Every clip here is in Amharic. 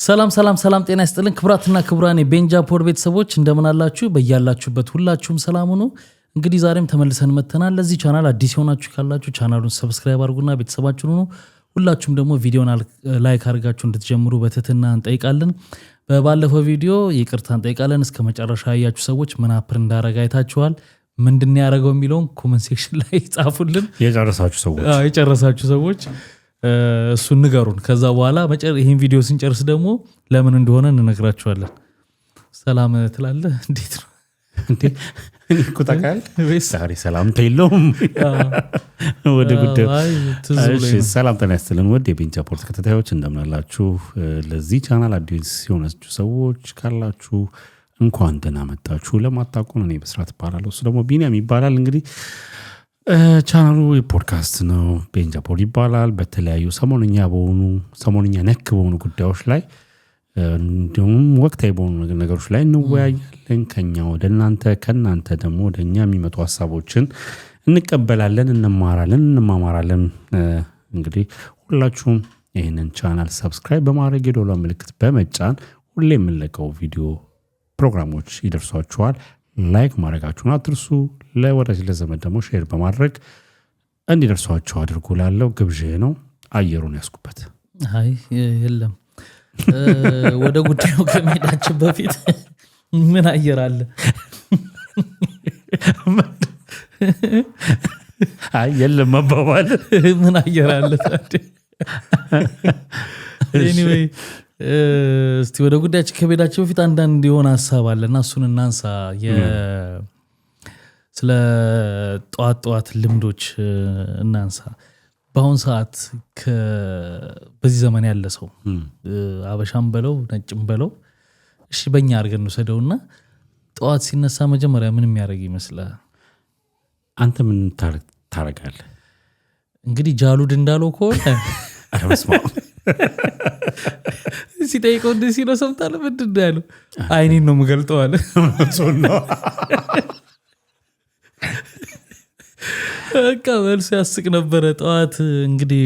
ሰላም ጤና ይስጥልን ክብራትና ክብራን የቤንጃ ፖድ ቤተሰቦች እንደምን አላችሁ? በያላችሁበት ሁላችሁም ሰላም ሁኑ። እንግዲህ ዛሬም ተመልሰን መተናል። ለዚህ ቻናል አዲስ ሆናችሁ ካላችሁ ቻናሉን ሰብስክራይብ አድርጉና ቤተሰባችሁን ሁኑ። ሁላችሁም ደግሞ ቪዲዮን ላይክ አድርጋችሁ እንድትጀምሩ በትህትና እንጠይቃለን። በባለፈው ቪዲዮ ይቅርታ እንጠይቃለን። እስከ መጨረሻ ያያችሁ ሰዎች ምን አፕር እንዳረጋ አይታችኋል። ምንድነው ያደረገው የሚለውን ኮሜንት ሴክሽን ላይ ጻፉልን። የጨረሳችሁ ሰዎች እሱን ንገሩን። ከዛ በኋላ ይሄን ቪዲዮ ስንጨርስ ደግሞ ለምን እንደሆነ እንነግራችኋለን። ሰላም ትላለህ? እንዴት ነው እንዴ? ኩታካል ዛሬ ሰላም ተይሎም ወደ ጉዳዩ። እሺ ሰላም ተነስተልን ወደ ቤንጃ ፖድ ተከታታዮች እንደምን አላችሁ? ለዚህ ቻናል አዲስ የሆናችሁ ሰዎች ካላችሁ እንኳን ደህና መጣችሁ። ለማታውቁን እኔ በስራት እባላለሁ፣ እሱ ደግሞ ቢኒያም ይባላል። እንግዲህ ቻናሉ የፖድካስት ነው፣ ቤንጃ ፖድ ይባላል። በተለያዩ ሰሞንኛ ነክ በሆኑ ጉዳዮች ላይ እንዲሁም ወቅታዊ በሆኑ ነገሮች ላይ እንወያያለን። ከኛ ወደ እናንተ ከናንተ ደግሞ ወደኛ የሚመጡ ሀሳቦችን እንቀበላለን፣ እንማማራለን። እንግዲህ ሁላችሁም ይህንን ቻናል ሰብስክራይብ በማድረግ የዶላ ምልክት በመጫን ሁሌ የምንለቀው ቪዲዮ ፕሮግራሞች ይደርሷችኋል። ላይክ ማድረጋችሁን አትርሱ። ለወዳጅ ለዘመድ ደግሞ ሼር በማድረግ እንዲደርሷችሁ አድርጉ። ላለው ግብዣ ነው። አየሩን ያስኩበት። አይ የለም ወደ ጉዳዩ ከመሄዳችን በፊት ምን አየር አለ? አይ የለም መባባል ምን አየር አለ ታዲያ? ኤኒዌይ እስቲ ወደ ጉዳያችን ከመሄዳችን በፊት አንዳንድ የሆነ ሀሳብ አለና እሱን እናንሳ። ስለ ጠዋት ልምዶች እናንሳ። በአሁን ሰዓት በዚህ ዘመን ያለ ሰው አበሻም በለው ነጭም በለው እሺ በእኛ አድርገን እንውሰደውና ጠዋት ሲነሳ መጀመሪያ ምን የሚያደርግ ይመስላል? አንተ ምን ታረጋለህ? እንግዲህ ጃሉድ እንዳለው ከሆነ አረመስማው ሲጠይቀው እንደዚህ ነው። ሰምታለህ? ምንድን ነው ያለው? አይኔን ነው የምገልጠው አለ። በቃ መልሱ ያስቅ ነበረ። ጠዋት እንግዲህ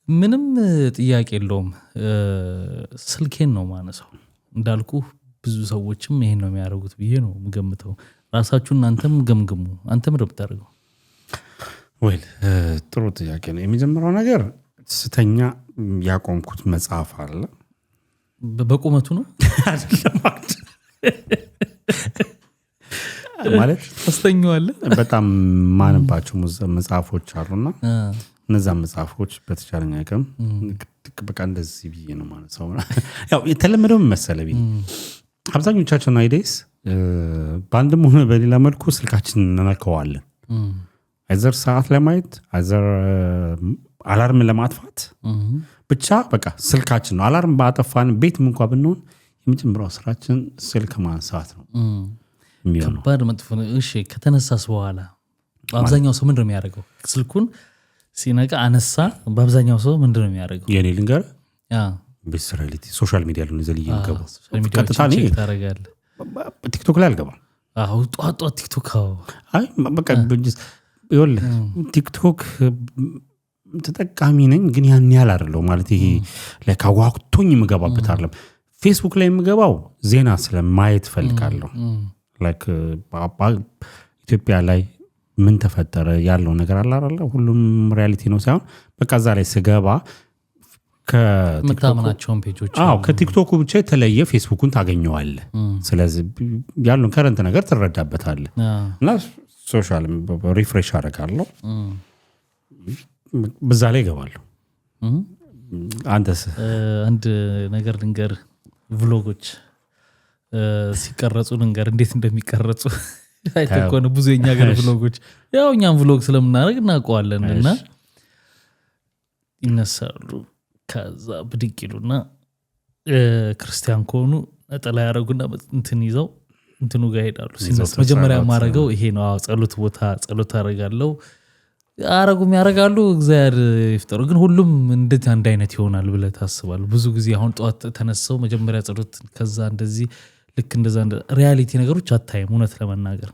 ምንም ጥያቄ የለውም ስልኬን ነው ማነሳው። እንዳልኩ ብዙ ሰዎችም ይሄን ነው የሚያደርጉት ብዬ ነው የምገምተው። ራሳችሁ እናንተም ገምግሙ። አንተ ምንድን ነው የምታደርገው? ወይ ጥሩ ጥያቄ ነው። የመጀመሪያው ነገር ስተኛ ያቆምኩት መጽሐፍ አለ። በቁመቱ ነው ማለት አስተኛዋለህ። በጣም ማነባቸው መጽሐፎች አሉና እነዛ መጽሐፎች በተቻለኝ አቅም በቃ እንደዚህ ብዬ ነው ማለት ነው። ያው የተለመደው መሰለ ቢል አብዛኞቻችን ናይዴስ በአንድም ሆነ በሌላ መልኩ ስልካችን እንነካዋለን። አይዘር ሰዓት ለማየት አይዘር አላርም ለማጥፋት ብቻ በቃ ስልካችን ነው። አላርም ባጠፋን ቤትም እንኳን ብንሆን የመጀመሪያው ስራችን ስልክ ማንሳት ነው። ከባድ መጥፎ ነው። እሺ ከተነሳስ በኋላ አብዛኛው ሰው ምንድነው የሚያደርገው? ስልኩን ሲነቃ አነሳ። በአብዛኛው ሰው ምንድነው የሚያደርገው? የኔ ልንገር በስራሊቲ ሶሻል ሚዲያ ላይ ዘልዬ ገባ። ቀጥታ ነው ታረጋለህ። ቲክቶክ ላይ አልገባም። አዎ ጧት ቲክቶክ አይ በቃ ይኸውልህ ቲክቶክ ተጠቃሚ ነኝ ግን ያን ያህል አይደለም ማለት ይሄ ለካዋክቶኝ የምገባበት አይደለም። ፌስቡክ ላይ የምገባው ዜና ስለማየት ፈልጋለሁ። ላይክ ኢትዮጵያ ላይ ምን ተፈጠረ ያለው ነገር አለ አይደል? ሁሉም ሪያሊቲ ነው ሳይሆን በቃ እዛ ላይ ስገባ ከመታመናቸውን ፔጆች ከቲክቶኩ ብቻ የተለየ ፌስቡክን ታገኘዋለህ። ስለዚህ ያለውን ከረንት ነገር ትረዳበታለህ። እና ሶሻል ሪፍሬሽ አደርጋለሁ፣ በዛ ላይ እገባለሁ። አንተስ? አንድ ነገር ልንገር፣ ቭሎጎች ሲቀረጹ ልንገር እንዴት እንደሚቀረጹ አይተኮነ ብዙ የኛ ሀገር ቭሎጎች ያው እኛም ቭሎግ ስለምናደርግ እናውቀዋለን። እና ይነሳሉ ከዛ ብድቅ ይሉና ክርስቲያን ከሆኑ ነጠላ ያደረጉና እንትን ይዘው እንትኑ ጋር ሄዳሉ። ሲነሳ መጀመሪያ ማረገው ይሄ ነው። ጸሎት ቦታ ጸሎት አደርጋለሁ ያረጋሉ። እግዚአብሔር ይፍጠሩ። ግን ሁሉም እንዴት አንድ አይነት ይሆናል ብለህ ታስባለህ? ብዙ ጊዜ አሁን ጠዋት ተነሳው መጀመሪያ ጸሎት ከዛ እንደዚህ ልክ እንደዛ ሪያሊቲ ነገሮች አታይም። እውነት ለመናገር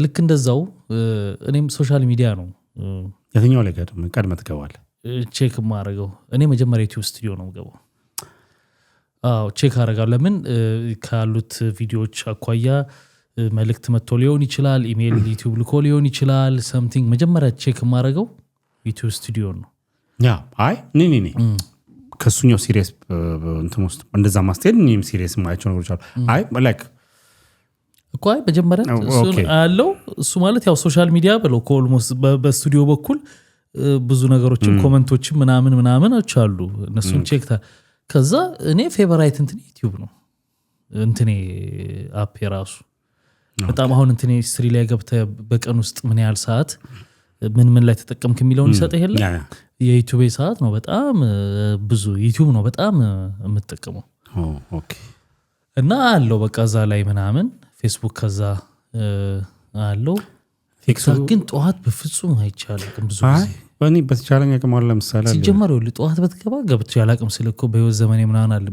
ልክ እንደዛው እኔም ሶሻል ሚዲያ ነው የትኛው ላይ ቀድመህ ትገባለህ? ቼክ ማረገው እኔ መጀመሪያ ዩቲዩብ ስቱዲዮ ነው ገባው። አዎ ቼክ አደርጋለሁ ለምን ካሉት ቪዲዮዎች አኳያ መልእክት መጥቶ ሊሆን ይችላል ኢሜል ዩቲዩብ ልኮ ሊሆን ይችላል something መጀመሪያ ቼክ ማድረገው ዩቲዩብ ስቱዲዮ ነው ያ አይ ኔ ከሱኛው ሲሪየስ እንትን ውስጥ እንደዛ ማስተድ እኔም ሲሪየስ ማያቸው ነገሮች አሉ አይ ላይክ እኮ አይ መጀመሪያ እሱ አለው እሱ ማለት ያው ሶሻል ሚዲያ ብለው ኦልሞስት በስቱዲዮ በኩል ብዙ ነገሮችን ኮሜንቶችን ምናምን አሉ እነሱን ቼክ ከዛ እኔ ፌቨራይት እንትን ዩቲዩብ ነው እንትኔ አፕ የራሱ በጣም አሁን እንትኔ ስትሪ ላይ ገብተህ በቀን ውስጥ ምን ያህል ሰዓት ምን ላይ ተጠቀምክ የሚለውን ይሰጥ ይሄለ የዩቲዩብ ሰዓት ነው በጣም ብዙ ዩቲዩብ ነው በጣም የምትጠቀመው ኦኬ እና አለው በቃ እዛ ላይ ምናምን ፌስቡክ ከዛ አለው ቲክቶክ ግን ጠዋት በፍጹም አይቻልም ብዙ ጊዜ በእኔ በተቻለኝ አቅም አለ ለምሳሌ ሲጀመር ጠዋት በትገባ ገብቼ ያላቅም ስለኮ በህይወት ዘመኔ ምናምን አለ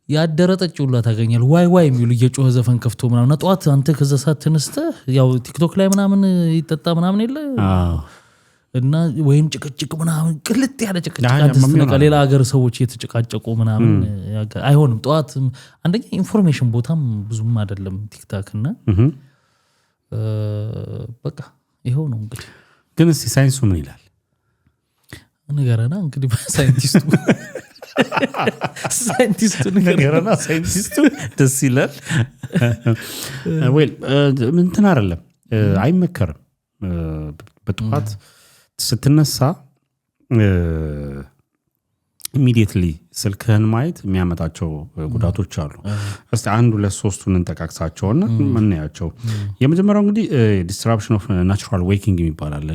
ያደረጠጭ ሁላ ታገኛል ዋይ የሚሉ እየጮኸ ዘፈን ከፍቶ ምናምን ጠዋት አንተ ከዛ ሰዓት ተነስተህ ያው ቲክቶክ ላይ ምናምን ይጠጣ ምናምን የለ እና ወይም ጭቅጭቅ ምናምን ቅልጥ ያለ ጭቅጭቅ አንተስተነቃ ሌላ ሀገር ሰዎች እየተጨቃጨቁ ምናምን አይሆንም ጠዋት አንደኛ ኢንፎርሜሽን ቦታም ብዙም አይደለም ቲክታክ እና በቃ ይሄው ነው እንግዲህ ግን እስቲ ሳይንሱ ምን ይላል ነገርና እንግዲህ በሳይንቲስቱ ነገርና ሳይንቲስቱ ደስ ይላል ዌል እንትን አይደለም አይመከርም በጠዋት ስትነሳ ኢሚዲየትሊ ስልክህን ማየት የሚያመጣቸው ጉዳቶች አሉ እስቲ አንድ ሁለት ሶስቱን እንጠቃቅሳቸውና ምንያቸው የመጀመሪያው እንግዲህ ዲስትራፕሽን ኦፍ ናቹራል ዌኪንግ ይባላል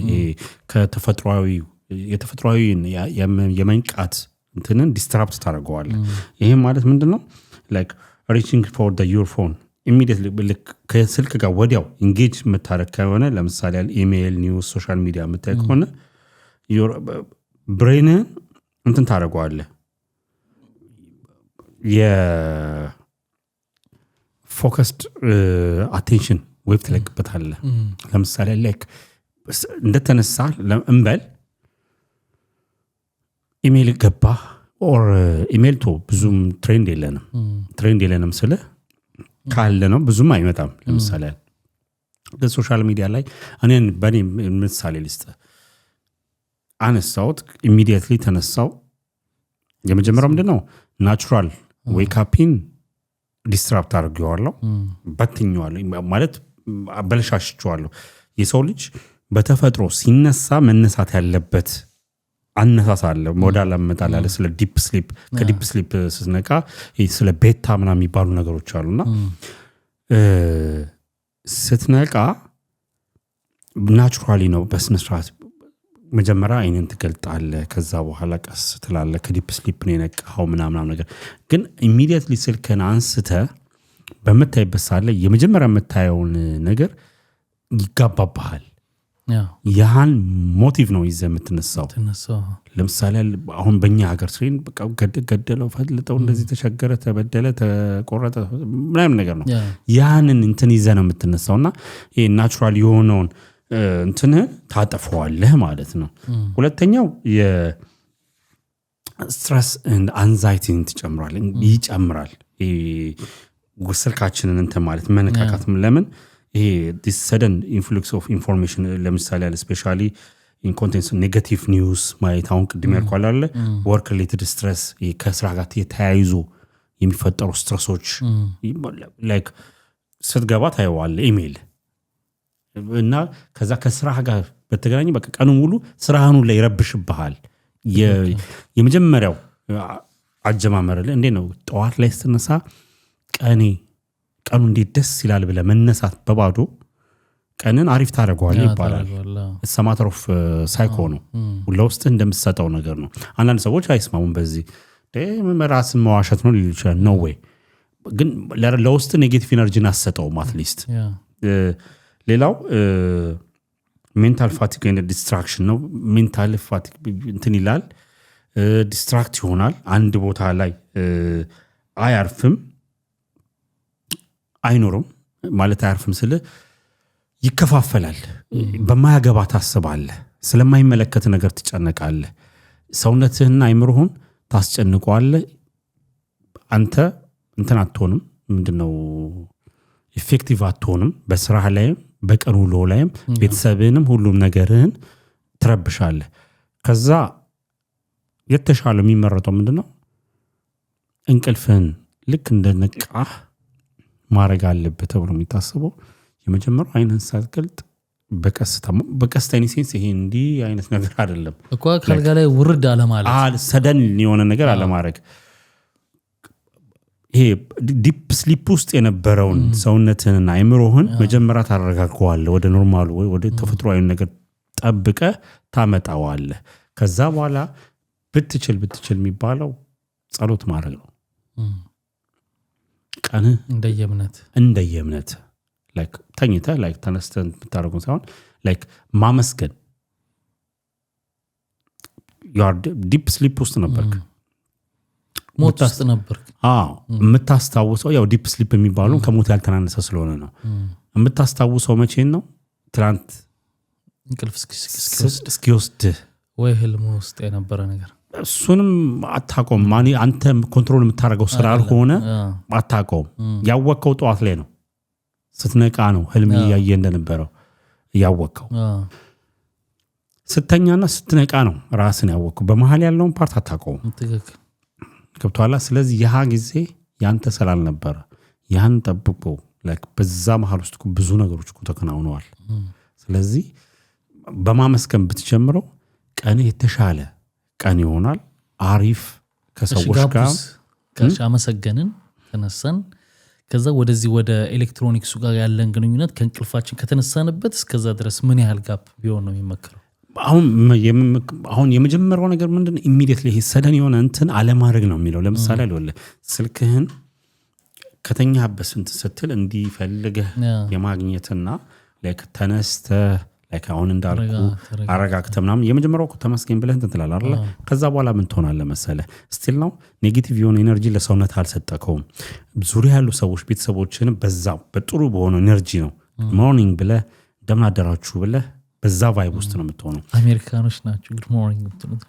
የተፈጥሯዊ የመንቃት እንትንን ዲስትራፕት ታደርገዋል ይሄ ማለት ምንድነው ላይክ ሪቺንግ ፎር ዘ ዩር ፎን ኢሚዲየትሊ ከስልክ ጋር ወዲያው ኢንጌጅ የምታደርግ ከሆነ ለምሳሌ ኢሜይል ኒውስ ሶሻል ሚዲያ የምታይ ከሆነ ብሬንህን እንትን ታደርገዋለህ የፎከስድ አቴንሽን ዌብ ትለቅበታለህ ለምሳሌ ላይክ እንደተነሳ እንበል ኢሜይል ገባ ኦር ኢሜይል ቶ ብዙም ትሬንድ የለንም ስለ ካለ ነው ብዙም አይመጣም ለምሳሌ በሶሻል ሚዲያ ላይ በኔ ምሳሌ ልስጥ አነሳውት ኢሚዲየትሊ ተነሳው የመጀመሪያው ምንድነው ናቹራል ዌክ አፕን ዲስትራፕት አድርጌዋለሁ በትኛዋለሁ ማለት አበለሻሽቸዋለሁ የሰው ልጅ በተፈጥሮ ሲነሳ መነሳት ያለበት አነሳሳለ ሞዳል አመጣላለ ስለ ዲፕ ስሊፕ ከዲፕ ስሊፕ ስነቃ ስለ ቤታ ምናምን የሚባሉ ነገሮች አሉና ስትነቃ ናቹራሊ ነው በስነ ስርዓት መጀመሪያ አይነን ትገልጣለህ ከዛ በኋላ ቀስ ትላለህ ከዲፕ ስሊፕ ነው የነቃው ምናምን ነገር ግን ኢሚዲየትሊ ስልክህን አንስተህ በመታይበት ሳለ የመጀመሪያ የምታየውን ነገር ይጋባባሃል ያን ሞቲቭ ነው ይዘህ የምትነሳው ለምሳሌ አሁን በእኛ ሀገር ስሬን በቃ ገደለው ፈልጠው እንደዚህ ተቸገረ ተበደለ ተቆረጠ ምናምን ነገር ነው ያንን እንትን ይዘህ ነው የምትነሳውና ይሄ ናቹራል የሆነውን እንትን ታጠፈዋለህ ማለት ነው ሁለተኛው የስትረስ ኤንድ አንዛይቲ ይጨምራል ስልካችንን እንትን ማለት መነካካትም ለምን ይሄ this sudden influx of information ለምሳሌ ስፔሻሊ in contents negative news ማየት አሁን ቅድም ያልኳል አለ work related stress ከስራ ጋር የተያይዞ የሚፈጠሩ ስትረሶች like ስትገባ ታየዋለህ ኢሜል እና ከዛ ከስራ ጋር በተገናኘ በቃ ቀኑ ሙሉ ስራህኑ ላይ ይረብሽብሃል የመጀመሪያው አጀማመር እንዴት ነው ጠዋት ላይ ስትነሳ ቀኑ እንዴት ደስ ይላል ብለ መነሳት በባዶ ቀንን አሪፍ ታደርገዋለህ ይባላል it's a matter of psycho ነው ለውስጥ እንደምትሰጠው ነገር ነው አንዳንድ ሰዎች አይስማሙም በዚህ ራስን መዋሸት ነው ሊሉ ይችላል no way ግን ለውስጥ ኔጌቲቭ ኢነርጂን አሰጠውም አትሊስት ሌላው ሜንታል ፋቲግ and distraction ነው ሜንታል ፋቲግ እንትን ይላል ዲስትራክት ይሆናል አንድ ቦታ ላይ አያርፍም አይኖርም ማለት አያርፍም ስለ ይከፋፈላል በማያገባ ታስባለህ ስለማይመለከት ነገር ትጨነቃለህ ሰውነትህና አይምሮህን ታስጨንቀዋለህ አንተ እንትን አትሆንም ምንድነው ኢፌክቲቭ አትሆንም በስራ ላይ በቀን ውሎ ላይም ቤተሰብህንም ሁሉም ነገርህን ትረብሻለህ ከዛ የተሻለ የሚመረጠው ምንድነው እንቅልፍህን ልክ እንደነቃህ ማድረግ አለበት ተብሎ የሚታሰበው የመጀመሪያው አይነን ሳትገልጥ በቀስታ ኢንሴንስ ይሄ እንዲህ አይነት ነገር አይደለም እኮ ካልጋ ላይ ውርድ አለ ማለት ሰደን የሆነ ነገር አለ ማድረግ ይሄ ዲፕ ስሊፕ ውስጥ የነበረውን ሰውነትህንና አይምሮህን መጀመሪያ ታረጋጋዋለህ ወደ ኖርማሉ ወደ ተፈጥሯዊ ነገር ጠብቀ ታመጣዋለህ ከዛ በኋላ ብትችል የሚባለው ጸሎት ማድረግ ነው ቀን እንደየእምነት ላይክ ተኝታ ላይክ ተነስተን ተታረቁን ሳይሆን ላይክ ማመስገን you are deep sleep ውስጥ ነበርክ ሞት ውስጥ ነበርክ የምታስታውሰው ያው ዲፕ ስሊፕ የሚባለው ከሞት ያልተናነሰ ስለሆነ ነው የምታስታውሰው መቼ ነው ትላንት እንቅልፍ እስኪወስድ ወይ ህልም ውስጥ የነበረ ነገር እሱንም አታቆም አንተ ኮንትሮል የምታደርገው ስራ አልሆነ አታቆም ያወቀው ጠዋት ላይ ነው ስትነቃ ነው ህልም ያየ እንደነበረው ያወቀው ስተኛና ስትነቃ ነው ራስን ያወቀው በመሃል ያለውን ፓርት አታቆም ትክክል ከብቷላ ስለዚህ ያ ጊዜ ያንተ ሰላም ነበር ያን ጠብቆ ላይክ በዛ መሃል ውስጥ ብዙ ነገሮች ተከናውነዋል ስለዚህ በማመስገን ብትጀምረው ቀን የተሻለ ቀን ይሆናል አሪፍ ከሰዎች ጋር አመሰገንን ተነሳን ከዛ ወደዚህ ወደ ኤሌክትሮኒክሱ ጋር ያለን ግንኙነት ከእንቅልፋችን ከተነሳንበት እስከዛ ድረስ ምን ያህል ጋፕ ቢሆን ነው የሚመከረው አሁን የመጀመሪያው ነገር ምንድነው ኢሚዲየትሊ ሰደን የሆነ እንትን አለማድረግ ነው የሚለው ለምሳሌ አለ ስልክህን ከተኛበት ስትል እንዲፈልገህ የማግኘትና ላይክ ተነስተ ላይክ አሁን እንዳልኩ አረጋግተ ምናምን የመጀመሪያው ተመስገን ብለህ እንትን ትላለህ አይደል ከዛ በኋላ ምን ትሆናለህ መሰለህ ስቲል ነው ኔጌቲቭ የሆነ ኤነርጂ ለሰውነት አልሰጠከውም ዙሪያ ያሉ ሰዎች ቤተሰቦችን በዛው በጥሩ በሆነ ኤነርጂ ነው ሞርኒንግ ብለህ እንደምን አደራችሁ ብለህ በዛ ቫይብ ውስጥ ነው የምትሆነው አሜሪካኖች ናቸው ጉድ ሞርኒንግ ብትሉት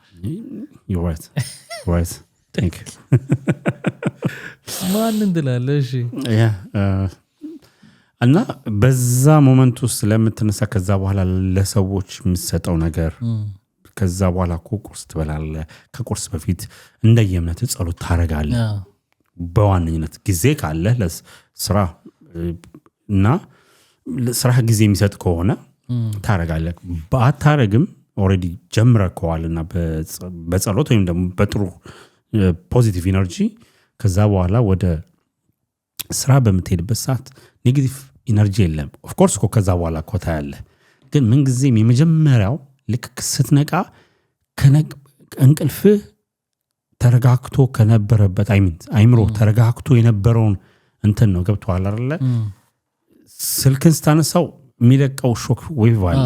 you're right thank you ማን እንድላለህ እሺ እና በዛ ሞመንት ውስጥ ስለምትነሳ ከዛ በኋላ ለሰዎች የምትሰጠው ነገር ከዛ በኋላ ቁርስ ትበላለህ ከቁርስ በፊት እንደየእምነት ጸሎት ታረጋለህ በዋነኝነት ጊዜ ካለ ለስራ እና ስራ ጊዜ የሚሰጥ ከሆነ ታረጋለህ ባታረግም ኦሬዲ ጀምረከዋልና በጸሎት ወይም ደግሞ በጥሩ ፖዚቲቭ ኢነርጂ ከዛ በኋላ ወደ ስራ በምትሄድበት ሰዓት ኔጌቲቭ ኢነርጂ የለም ኦፍ ኮርስ ከዛ በኋላ ኮታ ያለ ግን ምን ጊዜም የመጀመሪያው ልክ ስትነቃ እንቅልፍ ተረጋግቶ ከነበረበት አይምሮ ተረጋግቶ የነበረውን እንትን ነው ገብቷል አይደለ ስልክን ስታነሳው የሚለቀው ሾክ ዌቭ አለ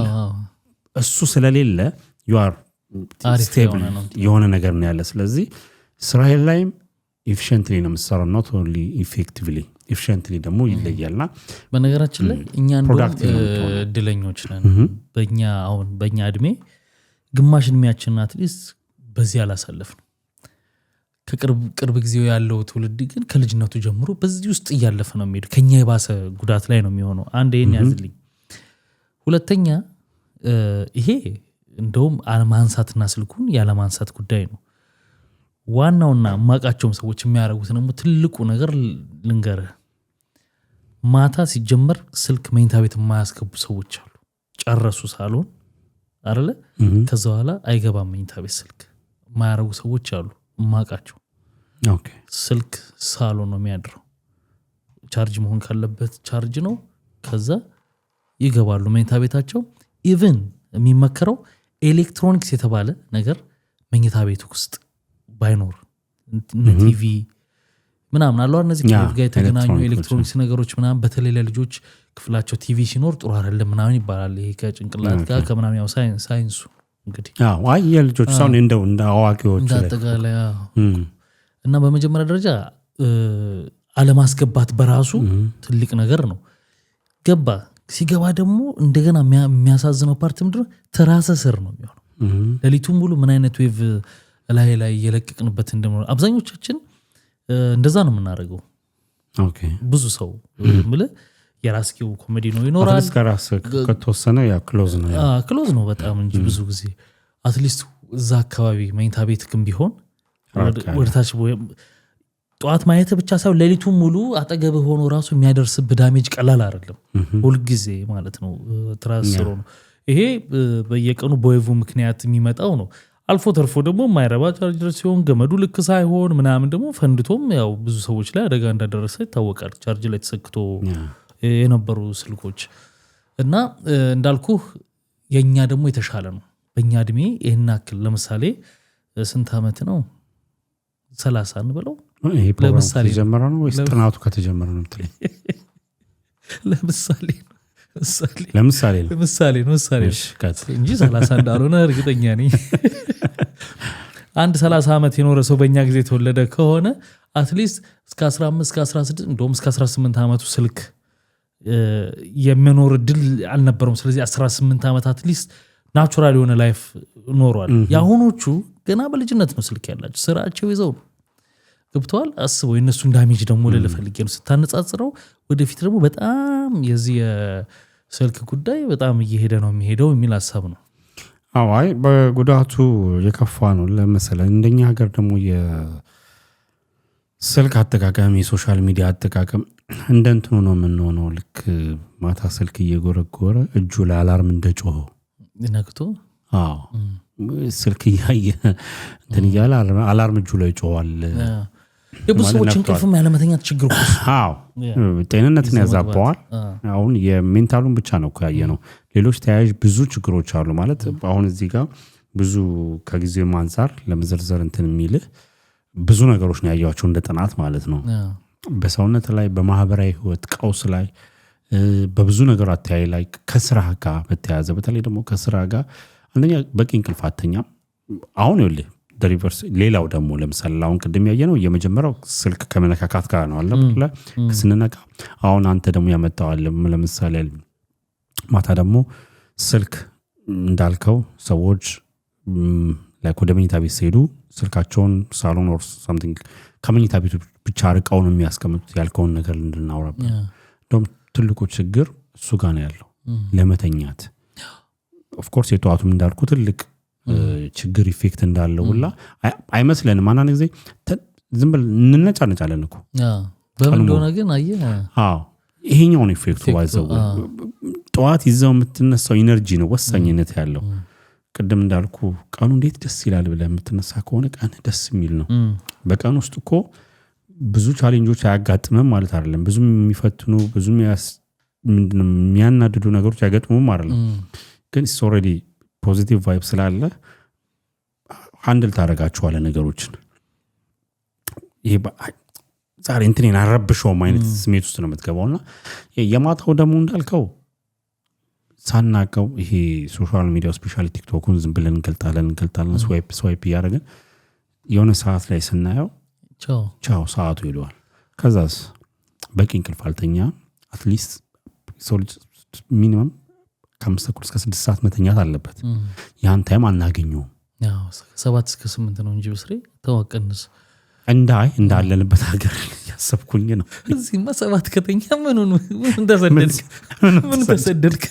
እሱ ስለሌለ you are stable የሆነ ነገር ነው ያለ ስለዚህ እስራኤል ላይም efficiently ነው የምትሰራው not only effectively efficiently ደግሞ ይለያልና በነገራችን ላይ እኛ እድለኞች ነን በእኛ እድሜ ግማሽ እድሜያችንን አትሊስት በዚህ አላሳለፍንም ከቅርብ ጊዜው ያለው ትውልድ ግን ከልጅነቱ ጀምሮ በዚህ ውስጥ እያለፈ ነው የሚሄዱ ከኛ የባሰ ጉዳት ላይ ነው የሚሆነው አንድ ይሄን ያዝልኝ ሁለተኛ ይሄ እንደውም አለማንሳትና ስልኩን ያለማንሳት ጉዳይ ነው ዋናውና ማቃቸውም ሰዎች የሚያረጉት ነው ትልቁ ነገር ልንገርህ ማታ ሲጀመር ስልክ መኝታ ቤት የማያስገቡ ሰዎች አሉ ጨረሱ ሳሎን አይደለ ከዛ በኋላ አይገባም መኝታ ቤት ስልክ የማያረጉ ሰዎች አሉ ማቃቸው ኦኬ ስልክ ሳሎን ነው የሚያድረው ቻርጅ መሆን ካለበት ቻርጅ ነው ከዛ ይገባሉ መኝታ ቤታቸው ኢቭን የሚመከረው ኤሌክትሮኒክስ የተባለ ነገር መኝታ ቤት ውስጥ ባይኖር ቲቪ ምናምን አለው እነዚህ ከዚህ ጋር የተገናኙ ኤሌክትሮኒክስ ነገሮች ምናምን በተለይ ለልጆች ክፍላቸው ቲቪ ሲኖር ጥሩ አይደለም ምናምን ይባላል ይሄ ከጭንቅላት ጋር ከምናምን ያው ሳይንሱ እንግዲህ አይ የልጆች ሳይሆን እንደው እንደ አዋቂዎች እንዳጠቃላይ እና በመጀመሪያ ደረጃ አለማስገባት በራሱ ትልቅ ነገር ነው ገባ ሲገባ ደግሞ እንደገና የሚያሳዝነው ፓርት ምንድነው ተራሰ ስር ነው የሚሆነው ለሊቱ ሙሉ ምን አይነት ዌቭ ላይ የለቀቅንበት እንደሆነ አብዛኞቻችን እንደዛ ነው የምናደርገው። ኦኬ ብዙ ሰው ማለት የራስኪው ኮሜዲ ነው ይኖራል ከራስ ከተወሰነ ያ ክሎዝ ነው ክሎዝ ነው በጣም እንጂ ብዙ ጊዜ አትሊስት እዛ አካባቢ መኝታ ቤት ግን ቢሆን ወደታች ጠዋት ማየት ብቻ ሳይሆን ሌሊቱን ሙሉ አጠገብህ ሆኖ ራሱ የሚያደርስብህ ዳሜጅ ቀላል አይደለም ሁልጊዜ ማለት ነው ትራንስፈሩ ነው ይሄ በየቀኑ በዌቭ ምክንያት የሚመጣው ነው አልፎ ተርፎ ደግሞ የማይረባ ቻርጀር ሲሆን ገመዱ ልክ ሳይሆን ምናምን ደግሞ ፈንድቶም ያው ብዙ ሰዎች ላይ አደጋ እንዳደረሰ ይታወቃል ቻርጅ ላይ ተሰክቶ የነበሩ ስልኮች እና እንዳልኩህ የኛ ደግሞ የተሻለ ነው በእኛ እድሜ ይሄን አክል ለምሳሌ ስንት ዓመት ነው 30 እንበለው ለምሳሌ ጀመረ ነው ወይስ ጥናቱ ከተጀመረ ነው ትለኝ ለምሳሌ እንጂ 30 እንዳልሆነ እርግጠኛ ነኝ አንድ 30 ዓመት የኖረ ሰው በእኛ ጊዜ ተወለደ ከሆነ አትሊስት እስከ 15 እስከ 16 እንደውም እስከ 18 ዓመቱ ስልክ የሚኖር ድል አልነበረም ስለዚህ 18 ዓመት አትሊስት ናቹራል የሆነ ላይፍ ኖሯል ያሁኖቹ ገና በልጅነት ነው ስልክ ያላቸው ስራቸው ይዘው ገብተዋል አስበው የነሱን ዳሜጅ ደግሞ ለፈልጌ ነው ስታነጻጽረው ወደፊት ደግሞ በጣም የዚህ ስልክ ጉዳይ በጣም እየሄደ ነው የሚሄደው የሚል ሐሳብ ነው አይ በጉዳቱ የከፋ ነው ለምሳሌ እንደኛ ሀገር ደግሞ የስልክ አጠቃቀም የሶሻል ሚዲያ አጠቃቀም እንደንትኑ ነው የምንሆነው ልክ ማታ ስልክ እየጎረጎረ እጁ ላይ አላርም እንደጮኸው ነክቶ ስልክ እያየ እንትን እያለ አላርም እጁ ላይ ጮኋል የብዙ ሰዎች እንቅልፍም ያለመተኛት ችግር ጤንነትን ያዛባዋል አሁን የሜንታሉን ብቻ ነው ያየነው ሌሎች ተያያዥ ብዙ ችግሮች አሉ ማለት አሁን እዚህ ጋር ብዙ ከጊዜው አንፃር ለመዘርዘር እንትን የሚልህ ብዙ ነገሮች ነው ያያቸው እንደ ጥናት ማለት ነው በሰውነት ላይ በማህበራዊ ህይወት ቀውስ ላይ በብዙ ነገር አተያይ ላይ ከስራ ጋር በተያያዘ በተለይ ደግሞ ከስራ ጋር አንደኛ በቂ እንቅልፍ አተኛም አሁን ይኸውልህ ሪቨርስ ሌላው ደግሞ ለምሳሌ አሁን ቅድም ያየነው የመጀመሪያው ስልክ ከመነካካት ጋር ነው አይደል ስንነካ አሁን አንተ ደግሞ ያመጣው ለምሳሌ ማታ ደግሞ ስልክ እንዳልከው ሰዎች ላይክ ወደ መኝታ ቤት ሲሄዱ ስልካቸውን ሳሎን ኦር ሳምቲንግ ከመኝታ ቤት ብቻ አርቀው ነው የሚያስቀምጡት ያልከውን ነገር እንድናወራበት እንደውም ትልቁ ችግር እሱ ጋር ነው ያለው ለመተኛት ኦፍ ኮርስ የጧቱም እንዳልኩ ትልቅ ችግር ኢፌክት እንዳለው ሁላ አይመስለንም ማናን ጊዜ ዝም ብለን እንነጫነጫለን እኮ በምን እንደሆነ ግን አየህ ይሄኛው ነው ኢፌክቱ ባይዘው ጧት ይዘው የምትነሳው ኢነርጂ ነው ወሳኝነት ያለው ቅድም እንዳልኩ ቀኑ እንዴት ደስ ይላል ብለህ የምትነሳ ከሆነ ቀን ደስ የሚል ነው በቀን ውስጥ እኮ ብዙ ቻሌንጆች አያጋጥምም ማለት አይደለም ብዙ የሚፈትኑ ብዙ የሚያናድዱ ነገሮች ያጋጥሙም አይደለም ግን it's already ፖዚቲቭ ቫይብ ስላለ ሃንድል ታረጋቸዋለህ ነገሮችን ይሄ ዛሬ እንትኔን አረብሽውም አይነት ስሜት ውስጥ ነው የምትገባውና የማታው ደግሞ እንዳልከው ሳናቀው ይሄ ሶሻል ሚዲያ ስፔሻሊ ቲክቶክን ዝም ብለን እንገልጣለን ስዋይፕ እያደረግን የሆነ ሰዓት ላይ ስናየው ቻው ሰዓቱ ይለዋል ከዛስ በቂ እንቅልፍ አልተኛ አትሊስት ሶልጅ ሚኒመም ከ5 እስከ 6 ሰዓት መተኛት አለበት ያን ታይም አናገኘውም 7 እስከ 8 ነው እንጂ በስሬ ተዋቀንስ እንዳለንበት ሀገር ያሰብኩኝ ነው እዚህማ 7 ከተኛ ምን ተሰደድክ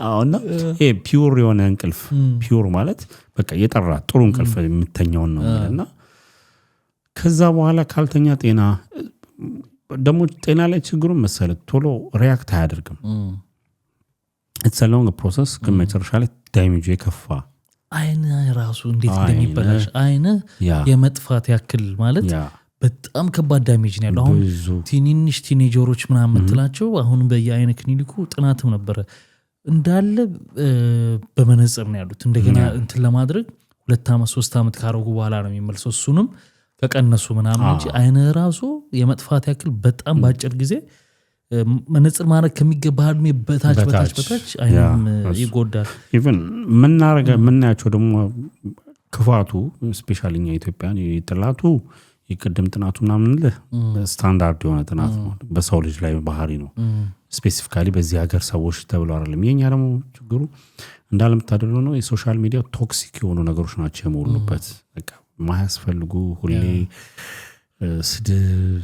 አሁንና ይሄ ፒውር የሆነ እንቅልፍ ፒውር ማለት በቃ የጠራ ጥሩ እንቅልፍ የምተኛው ነው እና ከዛ በኋላ ካልተኛ ደግሞ ጤና ላይ ችግሩን መሰለህ ቶሎ ሪያክት አያደርግም it's a long process ግን መጨረሻ ላይ ዳሜጅ የከፋ አይነ ራሱ እንዴት እንደሚበላሽ አይነ የመጥፋት ያክል ማለት በጣም ከባድ ዳሜጅ ነው ያለው አሁን ቲኒኒሽ ቲኔጀሮች ምናምን የምትላቸው አሁን በየአይነ ክሊኒኩ ጥናትም ነበረ እንዳለ በመነጽር ነው ያሉት እንደገና እንትን ለማድረግ 2 ዓመት 3 ዓመት ካረጉ በኋላ ነው የሚመልሰው እሱንም ከቀነሱ ምናምን እንጂ አይነ ራሱ የመጥፋት ያክል በጣም ባጭር ጊዜ መነጽር ማድረግ ከሚገባው በታች አይንም ይጎዳል ኢቭን ምናያቸው ደግሞ ክፋቱ ስፔሻሊኛ ኢትዮጵያን የጥላቱ የቅድም ጥናቱ ምናምን ስታንዳርድ የሆነ ጥናት ነው በሰው ልጅ ላይ ባህሪ ነው ስፔሲፊካሊ በዚህ ሀገር ሰዎች ተብሎ አይደለም የኛ ደግሞ ችግሩ እንዳለም ታደለው ነው የሶሻል ሚዲያ ቶክሲክ የሆኑ ነገሮች ናቸው የሞሉበት በቃ ማያስፈልጉ ሁሌ ስድብ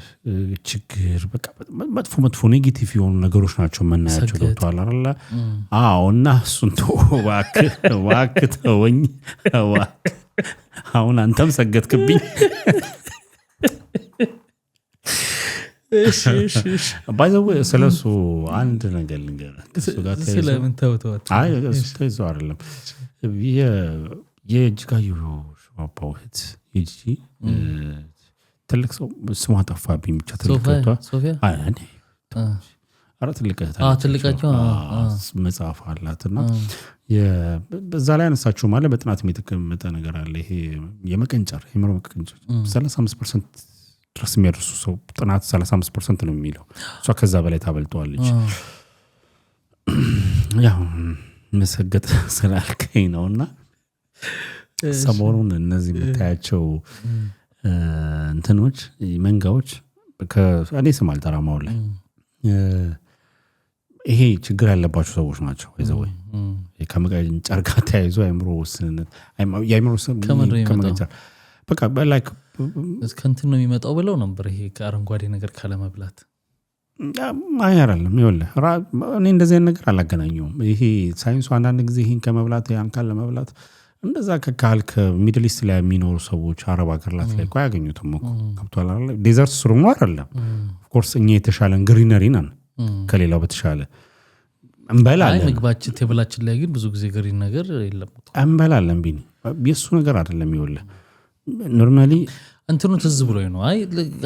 ችግር በቃ መጥፎ ኔጌቲቭ የሆኑ ነገሮች ናቸው መናያቸው ገብቷል አይደል እና እሱን እባክህ ተወኝ አሁን አንተም ሰገድክብኝ እሺ ባይዘው ስለሱ አንድ ነገር ልንገርህ እሱ ጋር ስለምን ተውተው አይ እሱ ተይዞ አይደለም የእጅጋየሁ ሽባባውት ይጂ ትልቅ ሰው ስሟ ጠፋብኝ ብቻ ትልቅቷ ሶፊያ አረ ትልቃቸው መጽሐፍ አላትና በዛ ላይ አነሳችሁ ማለት በጥናት የተቀመጠ ነገር አለ ይሄ የመቀንጨር የምሮ መቀንጨር 35% ድረስ የሚያደርሱ ሰው ጥናት 35% ነው የሚለው እሷ ከዛ በላይ ታበልጠዋለች ያው መሰገጥ ስላልከኝ ነውና ሰሞኑን እነዚህ የምታያቸው እንትኖች መንጋዎች እኔ ስም አልጠራም አሁን ላይ ይሄ ችግር ያለባቸው ሰዎች ናቸው ወይ ከመቀንጨር ጋር ተያይዞ አእምሮ ውስንነት የአእምሮ ከመቀንጨር በቃ ላይክ እስከንትን ነው የሚመጣው ብለው ነበር ይሄ ከአረንጓዴ ነገር ካለመብላት አይደለም ይኸውልህ እኔ እንደዚህ አይነት ነገር አላገናኘውም ይሄ ሳይንሱ አንዳንድ ጊዜ ይሄን ከመብላት ያን ካለመብላት እንደዛ ከካልከ ሚድል ኢስት ላይ የሚኖሩ ሰዎች አረብ ሀገራት ላይ ቆይ ያገኙትም እኮ ከብቷል አይደል ዴዘርት ስሩም አይደለም ኦፍ ኮርስ እኛ የተሻለን ግሪነሪ ነን ከሌላው በተሻለ እንበላለን ምግባችን ቴብላችን ላይ ግን ብዙ ጊዜ ግሪን ነገር የለም እንበላለን ቢኒ የሱ ነገር አይደለም ይኸውልህ ኖርማሊ እንትኑ ትዝ ብሎኝ ነው አይ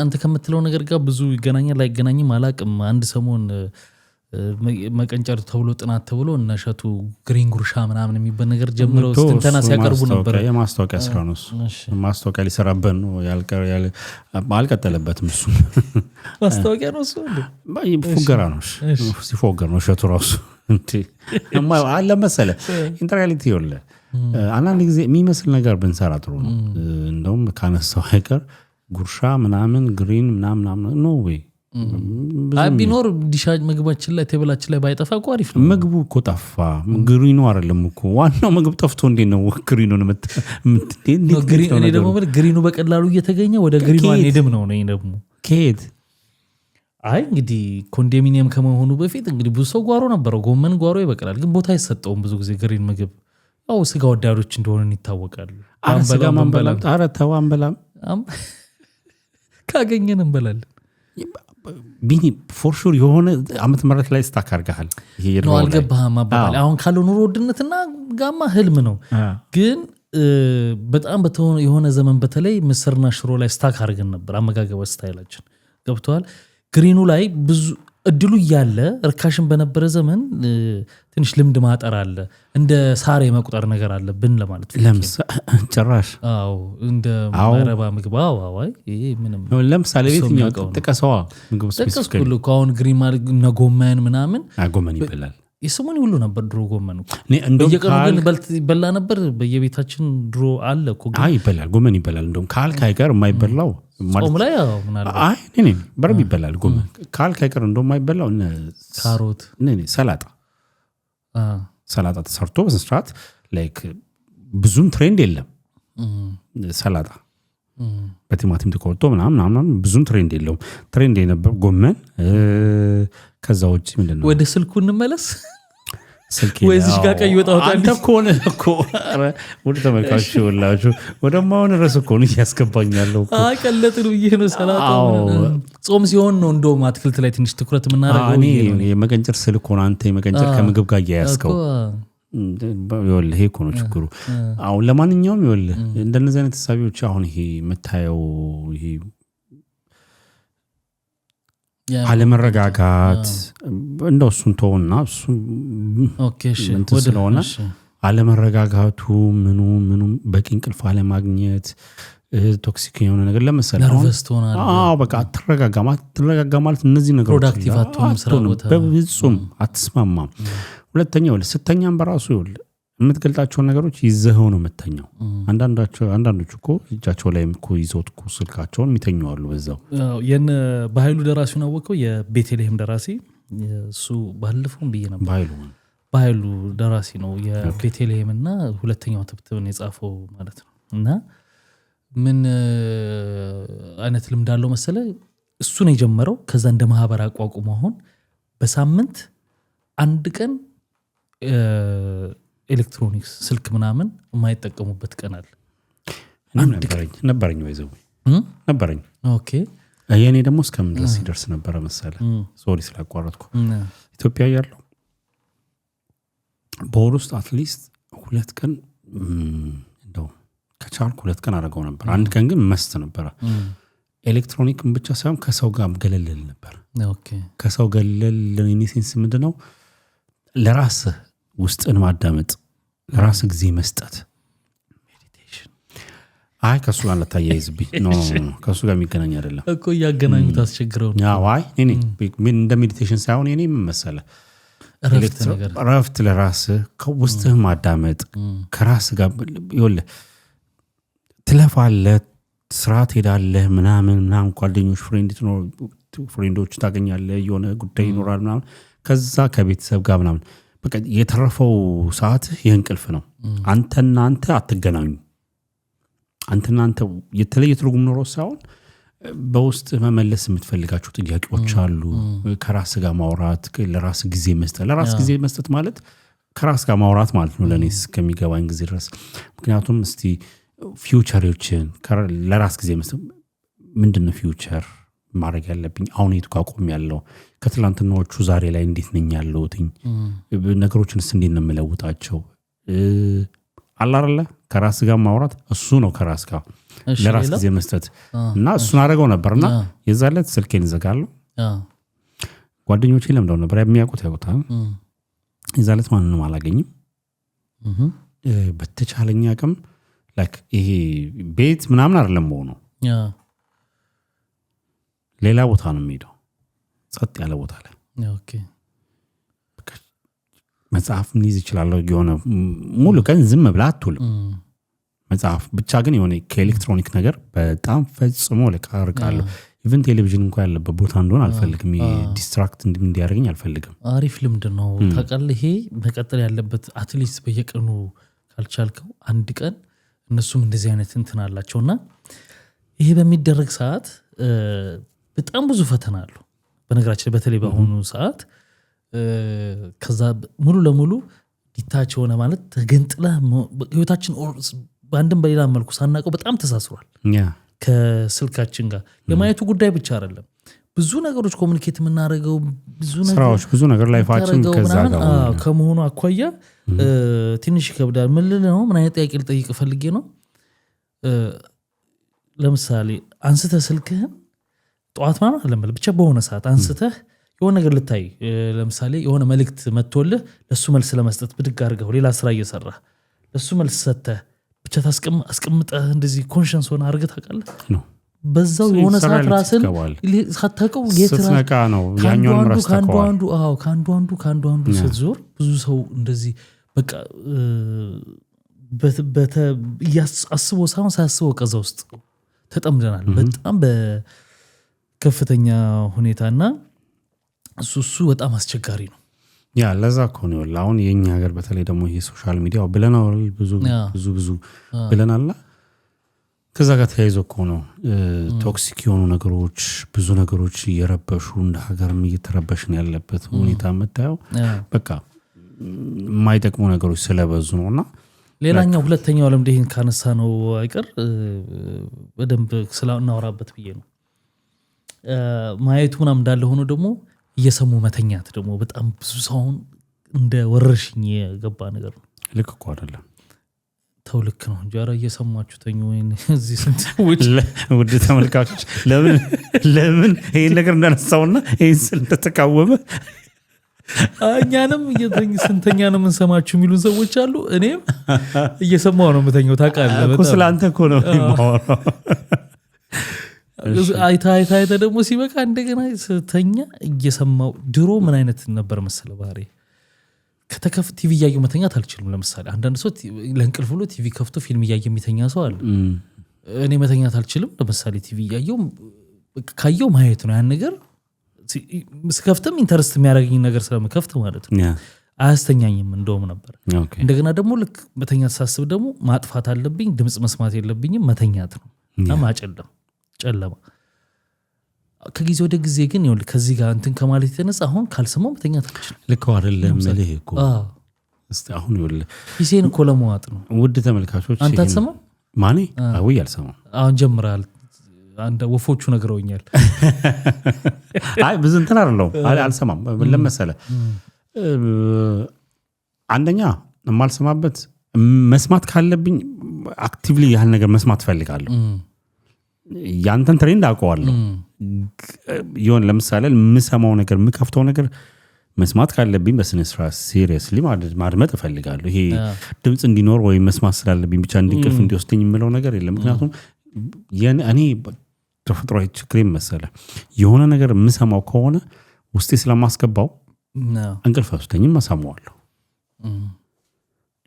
አንተ ከምትለው ነገር ጋር ብዙ ይገናኛል ላይገናኝም አላቅም አንድ ሰሞን መቀንጨር ተብሎ ጥናት ተብሎ እነሸቱ ግሪን ጉርሻ ምናምን የሚባል ነገር ጀምረው ስትንተና ሲያቀርቡ ነበር የማስታወቂያ ስራ ነው ማስታወቂያ ሊሰራበት ነው አልቀጠለበትም እሱ ማስታወቂያ ነው እሱ ፉገራ ነው ሲፎገር ነው ሸቱ ራሱ እንዴ አለ መሰለ ኢንተራሊቲ ይወለ አንዳንድ ጊዜ የሚመስል ነገር ብንሰራ ጥሩ ነው እንደውም ካነሳው አይቀር ጉርሻ ምናምን ግሪን ምናምን ኖ ዌይ አይ ቢኖር ዲሻጅ ምግባችን ላይ ቴብላችን ላይ ባይጠፋ እኮ አሪፍ ነው ምግቡ እኮ ጠፋ ግሪኑ አይደለም እኮ ዋናው ምግብ ጠፍቶ እንዴት ነው ግሪኑን እኔ ደግሞ ግሪኑ በቀላሉ እየተገኘ ወደ ግሪኑ አንሄድም ነው ነኝ ደግሞ ከሄድ አይ እንግዲህ ኮንዶሚኒየም ከመሆኑ በፊት እንግዲህ ብዙ ሰው ጓሮ ነበረው ጎመን ጓሮ ይበቅላል ግን ቦታ አይሰጠውም ብዙ ጊዜ ግሪን ምግብ አው ስጋ ወዳዶች እንደሆነ ይታወቃሉ ስጋ ማንበላም ኧረ ተው አንበላም ካገኘን እንበላለን ቢኒ ፎር ሹር የሆነ አመት መረት ላይ ስታክ አድርገሃል ይሄ ነው አልገባህም አባባል አሁን ካለው ኑሮ ውድነትና ጋማ ህልም ነው ግን በጣም የሆነ ዘመን በተለይ ምስርና ሽሮ ላይ ስታክ አድርገን ነበር አመጋገብ ስታይላችን ገብቷል ግሪኑ ላይ ብዙ እድሉ ያለ እርካሽን በነበረ ዘመን ትንሽ ልምድ ማጠር አለ እንደ ሳሬ መቁጠር ነገር አለ ብን ለማለት ጭራሽ አዎ እንደ ማረባ ምግብ አዋይ ይሄ ምንም ለምሳሌ ቤትኛው ተቀሰዋ ምግብ ስፔሲፊክ አሁን ግሪን ማለት ጎመን ምናምን ጎመን ይበላል የሰሞን ሁሉ ነበር ድሮ ጎመን በየቀኑ ግን በላ ነበር በየቤታችን ድሮ አለ እኮ ይበላል ጎመን ይበላል እንደውም ካልክ አይቀር የማይበላው ጾም ላይ ምናልባት አይ ነኝ በርብ ይበላል ጎመን ካልክ አይቀር እንደውም የማይበላው ካሮት ሰላጣ ተሰርቶ በስርዓት ላይክ ብዙም ትሬንድ የለም ሰላጣ በቲማቲም ተቆርጦ ምናምን ብዙም ትሬንድ የለውም ትሬንድ የነበር ጎመን ከዛ ውጪ ምንድነው ወደ ስልኩ እንመለስ ወይስ ጋር ቀይ ወጣው አንተ ኮነ እኮ አረ ወደ ተመልካቹ ወላጁ ወደ ማውን ረስኮ ነው ያስገባኛለው አይ ቀለጥን ብዬ ነው ሰላጣው ጾም ሲሆን ነው እንደውም አትክልት ላይ ትንሽ ትኩረት የምናደርገው እኔ የመቀንጨር ስልክ ሆነ አንተ የመቀንጨር ከምግብ ጋር ያያስከው ይኸውልህ ይሄ እኮ ነው ችግሩ አሁን ለማንኛውም ይኸውልህ እንደነዚህ አይነት ተሳቢዎች አሁን ይሄ መታየው ይሄ አለመረጋጋት እንደው እሱን ተውና እሱ ኦኬ እሺ ስለሆነ አለመረጋጋቱ ምኑ በቂ እንቅልፍ አለማግኘት ቶክሲክ የሆነ ነገር ለምሳሌ በቃ አትረጋጋ ማለት እነዚህ ነገሮች ፕሮዳክቲቭ አትሆንም ስራ ቦታ በፍጹም አትስማማም ሁለተኛው ስተኛም በራሱ ይኸውልህ የምትገልጣቸውን ነገሮች ይዘኸው ነው የምተኛው አንዳንዶቹ እኮ እጃቸው ላይ እኮ ይዘውት እኮ ስልካቸውን የሚተኙ አሉ በዛው የነ በኃይሉ ደራሲውን አወቀው የቤተልሔም ደራሲ እሱ ባለፈው ብዬ ነበር በኃይሉ ደራሲ ነው የቤተልሔምና ሁለተኛው ትብትብን የጻፈው ማለት ነው እና ምን አይነት ልምድ አለው መሰለ እሱ ነው የጀመረው ከዛ እንደ ማህበር አቋቁሞ አሁን በሳምንት አንድ ቀን ኤሌክትሮኒክስ ስልክ ምናምን የማይጠቀሙበት ቀን አለ ነበረኝ ወይዘው ነበረኝ ኦኬ የኔ ደግሞ እስከምን ድረስ ይደርስ ነበር መሰለ ሶሪ ስላቋረጥኩ ኢትዮጵያ ያለው በወር ውስጥ አትሊስት 2 ቀን እንደው ከቻልኩ 2 ቀን አደረገው ነበር አንድ ቀን ግን መስት ነበር ኤሌክትሮኒክም ብቻ ሳይሆን ከሰው ጋር ገለል ነበር ኦኬ ከሰው ገለል ለኔሴንስ ምንድነው ለራስ ውስጥን ማዳመጥ ለራስ ጊዜ መስጠት ሜዲቴሽን አይ ከሱ ጋር ለታያይዝብኝ ኖ ከሱ ጋር የሚገናኝ አይደለም እኮ ያገናኙት አስቸግረው ያው አይ እኔ ምን እንደ ሜዲቴሽን ሳይሆን እኔ መሰለ ረፍት ለራስ ከውስጥህ ማዳመጥ ከራስ ጋር ይወለ ትለፋለህ ስራ ትሄዳለህ ምናምን ጓደኞች ፍሬንዶች ታገኛለህ የሆነ ጉዳይ ይኖራል ምናምን ከዛ ከቤተሰብ ጋር ምናምን በቃ የተረፈው ሰዓት የእንቅልፍ ነው አንተ አትገናኙ አንተ የተለየ ትርጉም ኖሮ ሳይሆን በውስጥ መመለስ የምትፈልጋቸው ጥያቄዎች አሉ ከራስ ጋር ማውራት ለራስ ጊዜ መስጠት ለራስ ጊዜ መስጠት ማለት ከራስ ጋር ማውራት ማለት ነው ለኔ እስከሚገባኝ ጊዜ ድረስ ምክንያቱም እስቲ ፊውቸሮችን ለራስ ጊዜ መስጠት ምንድነው ፊውቸር ማድረግ ያለብኝ አሁን የቱ ጋር ቆሜያለሁ ከትላንትናዎቹ ዛሬ ላይ እንዴት ነኝ ያለሁትኝ ነገሮችንስ እንዴት ነው የምለውጣቸው አላረለ ከራስ ጋር ማውራት እሱ ነው ከራስ ጋር ለራስ ጊዜ መስጠት እና እሱን አደረገው ነበርና የዛለት ስልኬን ዘጋለሁ ጓደኞቼ ለምደው ነበር የሚያውቁት ያውቁታል የዛለት ማንንም አላገኝም በተቻለኝ አቅም ላይክ ይሄ ቤት ምናምን አይደለም ሆኖ ሌላ ቦታ ነው የሚሄደው ጸጥ ያለ ቦታ ላይ ኦኬ መጽሐፍ ሊይዝ ይችላል የሆነ ሙሉ ቀን ዝም ብላ አትውልም መጽሐፍ ብቻ ግን የሆነ ከኤሌክትሮኒክ ነገር በጣም ፈጽሞ ለቃርቃለሁ ኢቭን ቴሌቪዥን እንኳን ያለበት ቦታ እንደሆነ አልፈልግም ዲስትራክት እንዲያደርገኝ አልፈልግም አሪፍ ልምድ ነው ታውቃለህ ይሄ መቀጠል ያለበት አትሊስት በየቀኑ ካልቻልከው አንድ ቀን እነሱም እንደዚህ አይነት እንትን አላቸውና ይሄ በሚደረግ ሰዓት በጣም ብዙ ፈተና አሉ በነገራችን በተለይ በአሁኑ ሰዓት ከዛ ሙሉ ለሙሉ ዲታች ሆነ ማለት ተገንጥላ ህይወታችን በአንድም በሌላ መልኩ ሳናቀው በጣም ተሳስሯል ከስልካችን ጋር የማየቱ ጉዳይ ብቻ አይደለም ብዙ ነገሮች ኮሙኒኬት የምናደርገው ስራዎች ብዙ ነገር ላይፋችን ከዛ ጋር ከመሆኑ አኳያ ትንሽ ይከብዳል ምን ነው ምን አይነት ጥያቄ ልጠይቅ ፈልጌ ነው ለምሳሌ አንስተ ስልክህን ጧት ማለት አይደለም ብቻ በሆነ ሰዓት አንስተህ የሆነ ነገር ልታይ ለምሳሌ የሆነ መልእክት መጥቶልህ ለሱ መልስ ለመስጠት ብድግ አድርገው ሌላ ስራ እየሰራ ለሱ መልስ ሰጥተህ ብቻ አስቀምጠህ እንደዚህ ኮንሽንስ ሆነ አድርገህ ታውቃለህ ነው በዛው የሆነ ሰዓት ራስን ሳታውቀው ስትነቃ ነው ያኛውን ራስታውቀው ካንዱ አንዱ ስትዞር ብዙ ሰው እንደዚህ በቃ አስቦ ሳይሆን ሳያስበው ቀዛ ውስጥ ተጠምደናል በጣም በከፍተኛ ሁኔታና እሱ በጣም አስቸጋሪ ነው ያ ለዛ እኮ ነው አሁን የኛ ሀገር በተለይ ደግሞ ይሄ ሶሻል ሚዲያው ብለናል ብዙ ብለናል ከዛ ጋር ተያይዞ እኮ ነው ቶክሲክ የሆኑ ነገሮች ብዙ ነገሮች እየረበሹ እንደ ሀገርም እየተረበሽን ያለበት ሁኔታ መታየው በቃ የማይጠቅሙ ነገሮች ስለበዙ ነውና ሌላኛው ሁለተኛው ዓለም ደህን ካነሳ ነው አይቀር በደንብ ስለናወራበት ብዬ ነው ማየቱ ምናምን እንዳለ ሆኖ ደግሞ እየሰሙ መተኛት ደግሞ በጣም ብዙ ሰውን እንደ ወረርሽኝ የገባ ነገር ነው ልክ እኮ አይደለም ተው ልክ ነው እንጂ ኧረ እየሰማችሁ ተኙ ወይ እዚህ ስንት ውድ ተመልካቾች ለምን ይሄን ነገር እንዳነሳውና ይሄን ስል እንደተቃወመ እኛንም ስንተኛ ነው የምንሰማችሁ የሚሉ ሰዎች አሉ እኔም እየሰማው ነው የምተኛው ታውቃለህ እኮ ስላንተ እኮ ነው የማወራው አይታ ደግሞ ሲበቃ እንደገና ስተኛ እየሰማው ድሮ ምን አይነት ነበር መሰለ ባህሪ ከተከፍ ቲቪ ያየው መተኛት አልችልም ለምሳሌ አንዳንድ ሰው ለእንቅልፍ ብሎ ቲቪ ከፍቶ ፊልም ያየ የሚተኛ ሰው አለ እኔ መተኛት አልችልም ለምሳሌ ቲቪ ያየው ካየው ማየት ነው ያን ነገር ስከፍተም ኢንተረስት የሚያደርገኝ ነገር ስለምከፍት ማለት ነው አያስተኛኝም እንደውም ነበር እንደገና ደግሞ ልክ መተኛት ሳስብ ደግሞ ማጥፋት አለብኝ ድምጽ መስማት የለብኝም መተኛት ነው ማጨለም ጨለማ ከጊዜ ወደ ጊዜ ግን ይኸውልህ ከዚህ ጋር እንትን ከማለት የተነሳ አሁን ካልሰማው መተኛት አልችልም ልክ አይደለም ልህ እኮ እስቲ አሁን ይኸውልህ ሂሴን እኮ ለመዋጥ ነው ውድ ተመልካቾች አንተ አትሰማም ማኔ አውይ አልሰማም አሁን ጀምራል አንተ ወፎቹ ነግረውኛል አይ ብዙ እንትን አይደለም አልሰማም ለምሳሌ አንደኛ የማልሰማበት መስማት ካለብኝ አክቲቭሊ ያህል ነገር መስማት ፈልጋለሁ ያንተን ትሬንድ አውቀዋለሁ ይሁን ለምሳሌ የምሰማው ነገር የምከፍተው ነገር መስማት ካለብኝ በስነ ስርዓት ሲሪየስሊ ማድመጥ እፈልጋለሁ ይሄ ድምጽ እንዲኖር ወይ መስማት ስላለብኝ ብቻ እንዲንቅልፍ እንዲወስደኝ የምለው ነገር የለም ምክንያቱም እኔ ተፈጥሯዊ ችግር መሰለ የሆነ ነገር የምሰማው ከሆነ ውስጤ ስለማስገባው እንቅልፍ ወስደኝም እሰማዋለሁ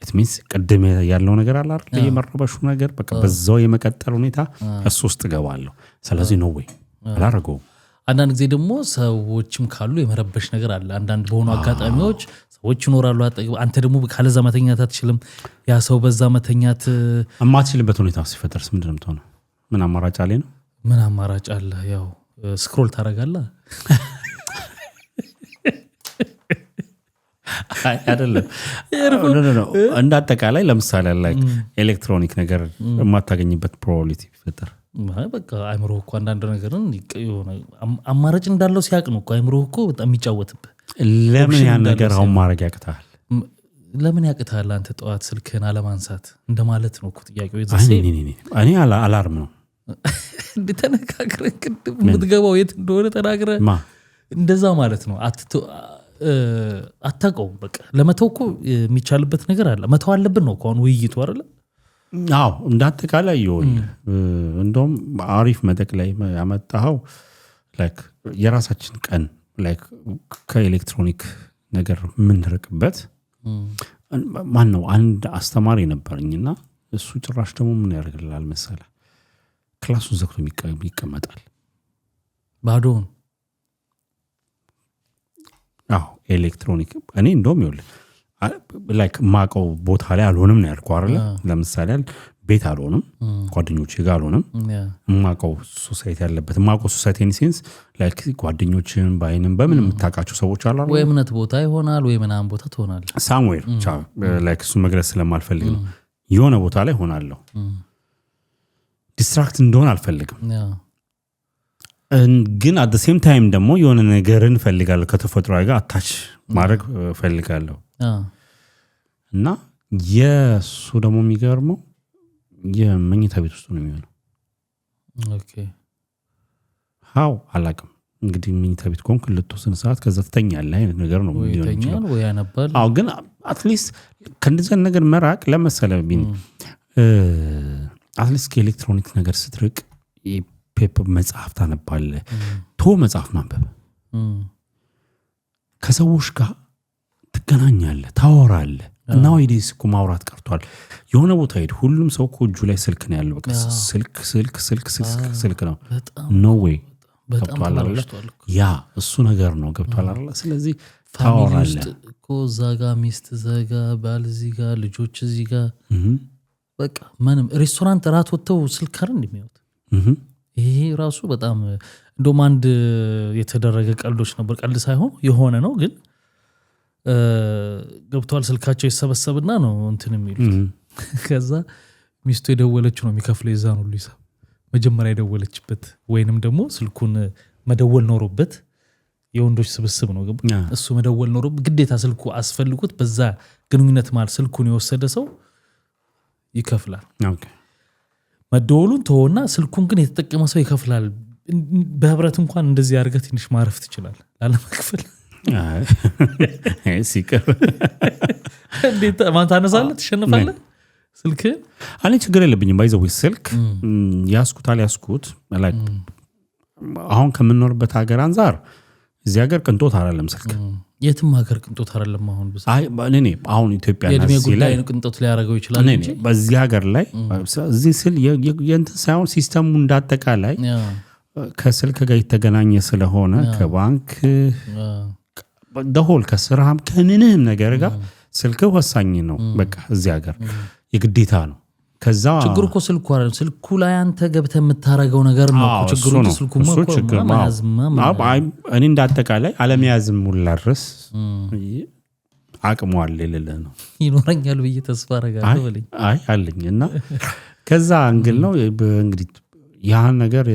it means ቀደም ያለው ነገር አለ አይደል የመረበሹ ነገር በቃ በዛው የመቀጠል ሁኔታ እሱ ውስጥ ገባለሁ ስለዚህ ነው ወይ አላረገው አንዳንድ ጊዜ ደግሞ ሰዎችም ካሉ የመረበሽ ነገር አለ አንዳንድ በሆኑ አጋጣሚዎች ሰዎች ይኖራሉ አንተ ደግሞ ካለዛ መተኛት አትችልም ያ ሰው በዛ መተኛት አማትችልበት ሁኔታ ሲፈጠርስ ምንድነው የምትሆነው ምን አማራጭ አለ ነው ምን አማራጭ አለ ያው ስክሮል ታረጋለህ አይደለም ነው እንዳጠቃላይ ለምሳሌ ላይክ ኤሌክትሮኒክ ነገር የማታገኝበት ፕሮባቢሊቲ ይፈጠር በቃ አይምሮ እኮ አንዳንድ ነገርን አማራጭ እንዳለው ሲያቅ ነው እኮ አይምሮ እኮ በጣም የሚጫወትብህ ለምን ያን ነገር አሁን ማድረግ ያቅታል ለምን ያቅታል አንተ ጠዋት ስልክህን አለማንሳት እንደማለት ነው እኮ ጥያቄው እኔ አላርም ነው እንድተነጋግረን ቅድም የምትገባው የት እንደሆነ ተናግረህ እንደዛ ማለት ነው አታውቀውም በቃ ለመተው እኮ የሚቻልበት ነገር አለ መተው አለብን ነው እኮ አሁን ውይይቱ አይደለ አዎ እንዳጠቃላይ ይሆን እንደውም አሪፍ መጠቅ ላይ ያመጣው ላይክ የራሳችን ቀን ላይክ ከኤሌክትሮኒክ ነገር ምንርቅበት ማን ነው አንድ አስተማሪ ነበርኝና እሱ ጭራሽ ደግሞ ምን ያደርግልሃል መሰለ ክላሱን ዘግቶ ይቀመጣል ባዶን አዎ ኤሌክትሮኒክ እኔ እንደውም ይኸውልህ ላይክ ማቀው ቦታ ላይ አልሆንም ነው ያልኩህ አይደል ለምሳሌ ቤት አልሆንም ጓደኞቼ ጋር አልሆንም ማቀው ሶሳይቲ ያለበት ማቀው ሶሳይቲ ኢን ሴንስ ላይክ ጓደኞችን ባይንም በምን የምታውቃቸው ሰዎች አሉ አይደል ወይ እምነት ቦታ ይሆናል ወይ ምናምን ቦታ ትሆናለህ ሳምዌር ላይክ እሱ መግለጽ ስለማልፈልግ ነው የሆነ ቦታ ላይ ሆናለሁ ዲስትራክት እንደሆነ አልፈልግም ግን at the same time ደግሞ የሆነ ነገርን ፈልጋለሁ ከተፈጥሯዊ ጋር አታች ማድረግ ፈልጋለሁ እና የሱ ደግሞ የሚገርመው የመኝታ ቤት ውስጥ ነው የሚሆነው ኦኬ ሃው አላውቅም እንግዲህ መኝታ ቤት ኮንክ ለተወሰነ ሰዓት ከዛ ትተኛለህ አይነት ነገር ነው የሚሆነው ወይ ያነባል አዎ ግን at least ከእንደዚህ ነገር መራቅ ለመሰለብኝ at least ከኤሌክትሮኒክ ነገር ስትርቅ ፔፐር መጽሐፍ ታነባለህ መጽሐፍ ማንበብ ከሰዎች ጋር ትገናኛለህ ታወራለህ እና ወይስ እኮ ማውራት ቀርቷል የሆነ ቦታ ሄድ ሁሉም ሰው እኮ እጁ ላይ ስልክ ነው ያለው በቃ ስልክ ነው ኖ ዌይ ገብቷል አይደል ያ እሱ ነገር ነው ገብቷል አይደል ስለዚህ ታወራለህ እኮ ዛጋ ሚስት ዛጋ ባል እዚህ ጋር ልጆች እዚህ ጋር በቃ ምንም ሬስቶራንት ራት ወጥተው ስልክ አይደል እንደሚያዩት ይሄ ራሱ በጣም እንደውም አንድ የተደረገ ቀልዶች ነበር ቀልድ ሳይሆን የሆነ ነው ግን ገብቷል ስልካቸው ይሰበሰብና ነው እንትን የሚሉት ከዛ ሚስቱ የደወለችው ነው የሚከፍለው የዛን ሁሉ ሂሳብ መጀመሪያ የደወለችበት ወይንም ደግሞ ስልኩን መደወል ኖሮበት የወንዶች ስብስብ ነው እሱ መደወል ኖሮበት ግዴታ ስልኩ አስፈልጉት በዛ ግንኙነት ማለት ስልኩን የወሰደ ሰው ይከፍላል ኦኬ መደወሉን ተወና ስልኩን ግን የተጠቀመ ሰው ይከፍላል በህብረት እንኳን እንደዚህ ያርገት ትንሽ ማረፍ ትችላል ላለመክፈል ሲቀር እንዴት ማን ታነሳለህ ትሸነፋለህ ስልክ እኔ ችግር የለብኝም ባይዘው ስልክ ያስኩት ላይክ አሁን ከምንኖርበት ሀገር አንፃር እዚህ ሀገር ቅንጦት አይደለም ስልክ የትም ሀገር ቅንጦት አይደለም አሁን ብዙ እኔ አሁን ኢትዮጵያ የእድሜ ጉዳይ ነው ቅንጦት ሊያደርገው ይችላል እንጂ በዚህ ሀገር ላይ እዚህ ስል የእንትን ሳይሆን ሲስተሙ እንዳጠቃላይ ከስልክ ጋር የተገናኘ ስለሆነ ከባንክ ደሆል ከስራም ከምንም ነገር ጋር ስልክ ወሳኝ ነው በቃ እዚህ ሀገር የግዴታ ነው ከዛ ችግሩ እኮ ስልኩ አይደለም ስልኩ ላይ አንተ ገብተህ የምታረገው ነገር ነው ችግሩ ስልኩ እኔ እንዳጠቃላይ አለመያዝም ሙላ ድረስ አቅሟል ለሌለ ነው ይኖረኛል ብዬ ተስፋ አረጋለሁ በለኝ አለኝ እና ከዛ አንግል ነው እንግዲህ ያ ነገር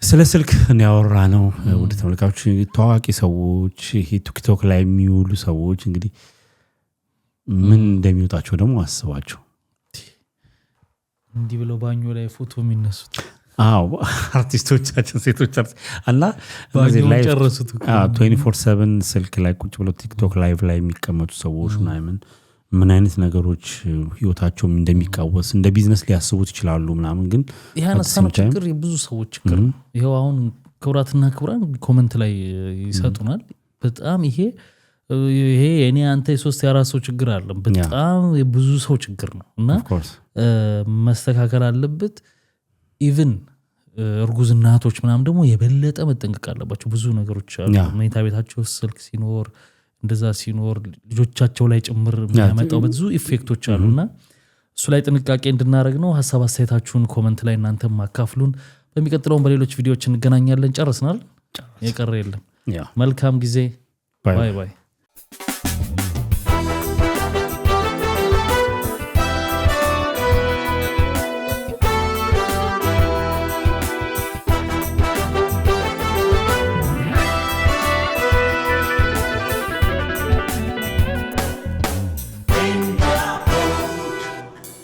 ስለ ስልክ ነው ያወራነው ወደ ተመልካቾች ታዋቂ ሰዎች ቲክቶክ ላይ የሚውሉ ሰዎች እንግዲህ ምን እንደሚወጣቸው ደግሞ አስባቸው እንዲህ ብለው ባኞ ላይ ፎቶ የሚነሱት አርቲስቶቻችን ሴቶች እና በዚህ ላይ ጨረሱት 24/7 ስልክ ላይ ቁጭ ብለው ቲክቶክ ላይቭ ላይ የሚቀመጡ ሰዎች ምን አይነት ነገሮች ህይወታቸው እንደሚቃወስ እንደ ቢዝነስ ሊያስቡት ይችላሉ ምናምን ግን ያነሳነው ችግር የብዙ ሰዎች ችግር ይሄው አሁን ክብራትና ክብራን ኮሜንት ላይ ይሰጡናል በጣም ይሄ የኔ አንተ የሶስት የአራት ሰው ችግር አይደለም በጣም የብዙ ሰው ችግር ነው እና መስተካከል አለበት ኢቭን እርጉዝ እናቶች ምናምን ደግሞ የበለጠ መጠንቀቅ አለባቸው ብዙ ነገሮች አሉ መኝታ ቤታቸው ስልክ ሲኖር እንደዛ ሲኖር ልጆቻቸው ላይ ጭምር የሚያመጣው ብዙ ኢፌክቶች አሉና እሱ ላይ ጥንቃቄ እንድናደርግ ነው ሐሳብ አስተያየታችሁን ኮሜንት ላይ እናንተም ማካፍሉን በሚቀጥለው በሌሎች ቪዲዮዎች እንገናኛለን ጨርሰናል የቀረ የለም መልካም ጊዜ ባይ ባይ